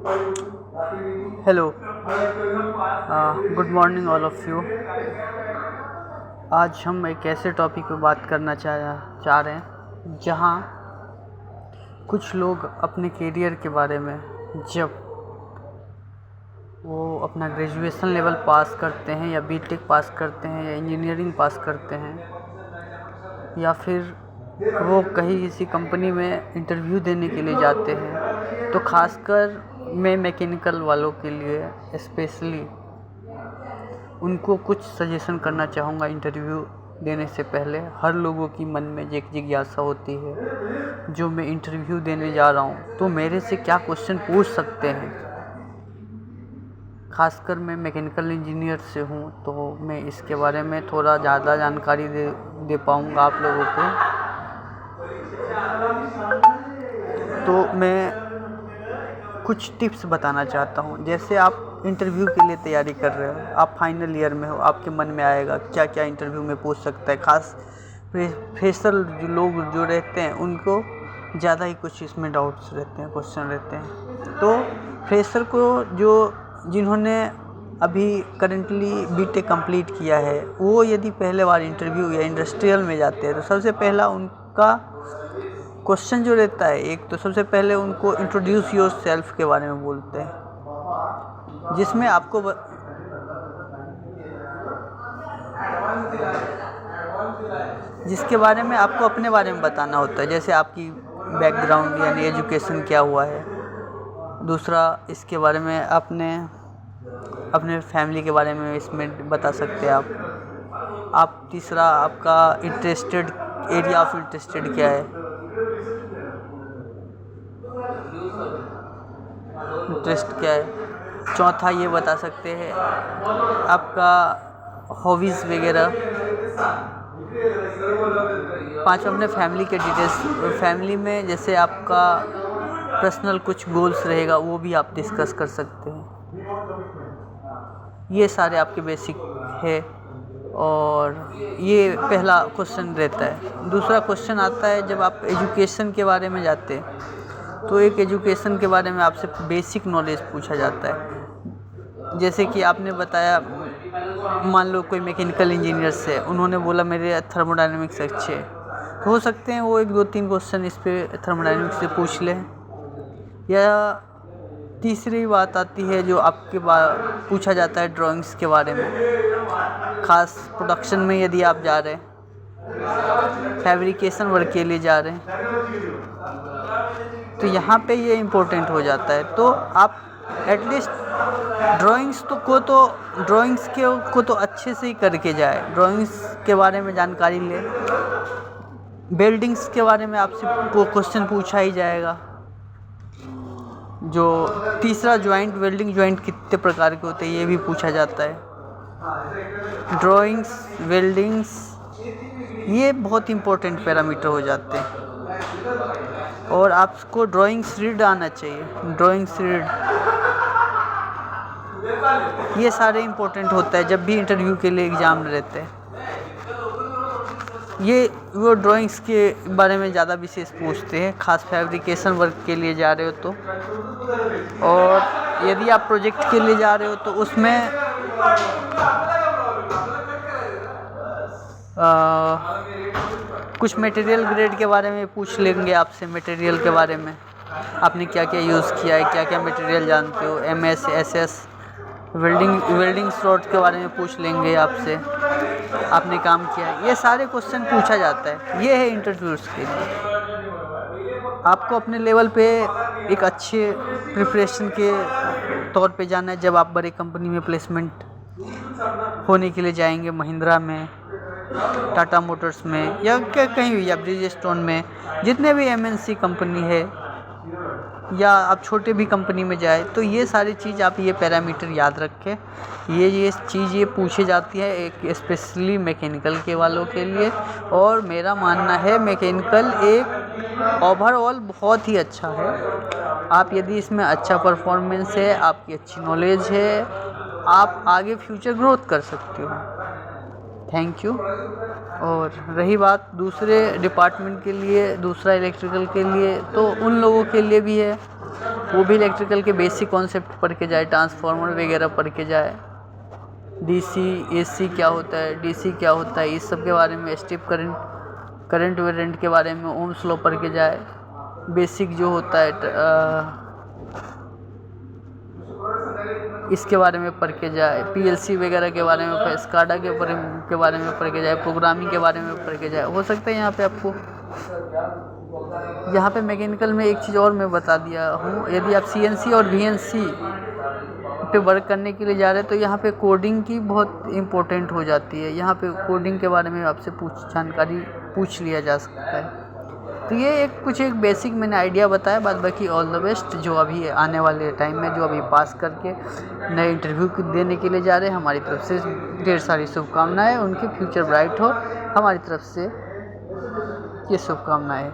Hello, good morning all of you. आज हम एक ऐसे टॉपिक पे बात करना चाह रहे हैं जहाँ कुछ लोग अपने करियर के बारे में, जब वो अपना ग्रेजुएशन लेवल पास करते हैं या बीटेक पास करते हैं या इंजीनियरिंग पास करते हैं या फिर वो कहीं किसी कंपनी में इंटरव्यू देने के लिए जाते हैं, तो ख़ासकर मैं मैकेनिकल वालों के लिए स्पेशली उनको कुछ सजेशन करना चाहूँगा। इंटरव्यू देने से पहले हर लोगों की मन में एक जिज्ञासा होती है, जो मैं इंटरव्यू देने जा रहा हूँ तो मेरे से क्या क्वेश्चन पूछ सकते हैं। ख़ासकर मैं मैकेनिकल इंजीनियर से हूँ, तो मैं इसके बारे में थोड़ा ज़्यादा जानकारी दे पाऊँगा आप लोगों को। तो मैं कुछ टिप्स बताना चाहता हूँ। जैसे आप इंटरव्यू के लिए तैयारी कर रहे हो, आप फाइनल ईयर में हो, आपके मन में आएगा क्या क्या इंटरव्यू में पूछ सकता है। ख़ास फ्रेशर जो लोग जो रहते हैं उनको ज़्यादा ही कुछ इसमें डाउट्स रहते हैं, क्वेश्चन रहते हैं। तो फ्रेशर को जिन्होंने अभी करेंटली बीटेक कंप्लीट किया है, वो यदि पहले बार इंटरव्यू या इंडस्ट्रियल में जाते हैं तो सबसे पहला उनका क्वेश्चन जो रहता है, एक तो सबसे पहले उनको इंट्रोड्यूस योर सेल्फ के बारे में बोलते हैं, जिसमें आपको जिसके बारे में आपको अपने बारे में बताना होता है। जैसे आपकी बैकग्राउंड यानी एजुकेशन क्या हुआ है। दूसरा, इसके बारे में अपने फैमिली के बारे में इसमें बता सकते हैं आप। तीसरा, आपका एरिया ऑफ इंटरेस्टेड क्या है, इंटरेस्ट क्या है। चौथा, ये बता सकते हैं आपका हॉबीज़ वगैरह। पांचवा, अपने फैमिली के डिटेल्स। फैमिली में जैसे आपका पर्सनल कुछ गोल्स रहेगा, वो भी आप डिस्कस कर सकते हैं। ये सारे आपके बेसिक है और ये पहला क्वेश्चन रहता है। दूसरा क्वेश्चन आता है जब आप एजुकेशन के बारे में जाते हैं, तो एक एजुकेशन के बारे में आपसे बेसिक नॉलेज पूछा जाता है। जैसे कि आपने बताया, मान लो कोई मैकेनिकल इंजीनियर से, उन्होंने बोला मेरे थर्मोडायनेमिक्स अच्छे हैं, तो हो सकते हैं वो 1-2-3 क्वेश्चन इस पे थर्मोडायनेमिक्स से पूछ लें। या तीसरी बात आती है जो आपके पूछा जाता है ड्राइंग्स के बारे में। ख़ास प्रोडक्शन में यदि आप जा रहे हैं, फैब्रिकेशन वर्क के लिए जा रहे हैं, तो यहाँ पे ये इम्पोर्टेंट हो जाता है। तो आप एटलीस्ट ड्राइंग्स को तो अच्छे से ही करके जाए, ड्राइंग्स के बारे में जानकारी ले। वेल्डिंग्स के बारे में आपसे क्वेश्चन पूछा ही जाएगा। जो तीसरा, वेल्डिंग जॉइंट कितने प्रकार के होते हैं, ये भी पूछा जाता है। ड्राइंग्स, वेल्डिंग्स, ये बहुत इम्पोर्टेंट पैरामीटर हो जाते हैं। और आपको ड्राइंग्स रीड आना चाहिए, ड्राइंग्स रीड, ये सारे इम्पोर्टेंट होता है जब भी इंटरव्यू के लिए एग्ज़ाम रहते हैं। ये वो ड्राइंग्स के बारे में ज़्यादा विशेष पूछते हैं, खास फैब्रिकेशन वर्क के लिए जा रहे हो तो। और यदि आप प्रोजेक्ट के लिए जा रहे हो तो उसमें कुछ मटेरियल ग्रेड के बारे में पूछ लेंगे आपसे। मटेरियल के बारे में आपने क्या क्या यूज़ किया है, क्या क्या मटेरियल जानते हो, MS, SS, वेल्डिंग स्लॉट के बारे में पूछ लेंगे आपसे, आपने काम किया है। ये सारे क्वेश्चन पूछा जाता है। ये है इंटरव्यूज़ के लिए। आपको अपने लेवल पे एक अच्छे प्रिपरेशन के तौर पे जाना है। जब आप बड़ी कंपनी में प्लेसमेंट होने के लिए जाएंगे, महिंद्रा में, टाटा मोटर्स में, या कहीं भी, या ब्रिजस्टोन में, जितने भी MNC कंपनी है, या आप छोटे भी कंपनी में जाए, तो ये सारी चीज़ आप ये पैरामीटर याद रखें। ये चीज़ ये पूछी जाती है एक स्पेशली मैकेनिकल के वालों के लिए। और मेरा मानना है मैकेनिकल एक ओवरऑल बहुत ही अच्छा है। आप यदि इसमें अच्छा परफॉर्मेंस है, आपकी अच्छी नॉलेज है, आप आगे फ्यूचर ग्रोथ कर सकते हो। Thank you. और रही बात दूसरे डिपार्टमेंट के लिए, दूसरा इलेक्ट्रिकल के लिए, तो उन लोगों के लिए भी है वो भी इलेक्ट्रिकल के बेसिक कॉन्सेप्ट पढ़ के जाए, ट्रांसफार्मर वगैरह पढ़ के जाए, डीसी एसी क्या होता है, डीसी क्या होता है, इस सब के बारे में, स्टेप करंट वारंट के बारे में, ओम्स लॉ पढ़ के जाए, बेसिक जो होता है इसके बारे में पढ़ के जाए, पीएलसी वगैरह के बारे में, स्काडा के बारे में पढ़ के जाए, प्रोग्रामिंग के बारे में पढ़ के जाए। हो सकता है यहाँ पे आपको, यहाँ पे मैकेनिकल में एक चीज़ और मैं बता दिया हूँ, यदि आप सीएनसी और वीएनसी पे वर्क करने के लिए जा रहे हैं तो यहाँ पे कोडिंग की बहुत इम्पोर्टेंट हो जाती है। यहाँ पे कोडिंग के बारे में आपसे जानकारी पूछ लिया जा सकता है। तो ये एक बेसिक मैंने आइडिया बताया, बाद बाकी ऑल द बेस्ट जो अभी आने वाले टाइम में, जो अभी पास करके नए इंटरव्यू देने के लिए जा रहे हैं, हमारी तरफ से ढेर सारी शुभकामनाएं, उनकी फ्यूचर ब्राइट हो, हमारी तरफ से ये शुभकामनाएं।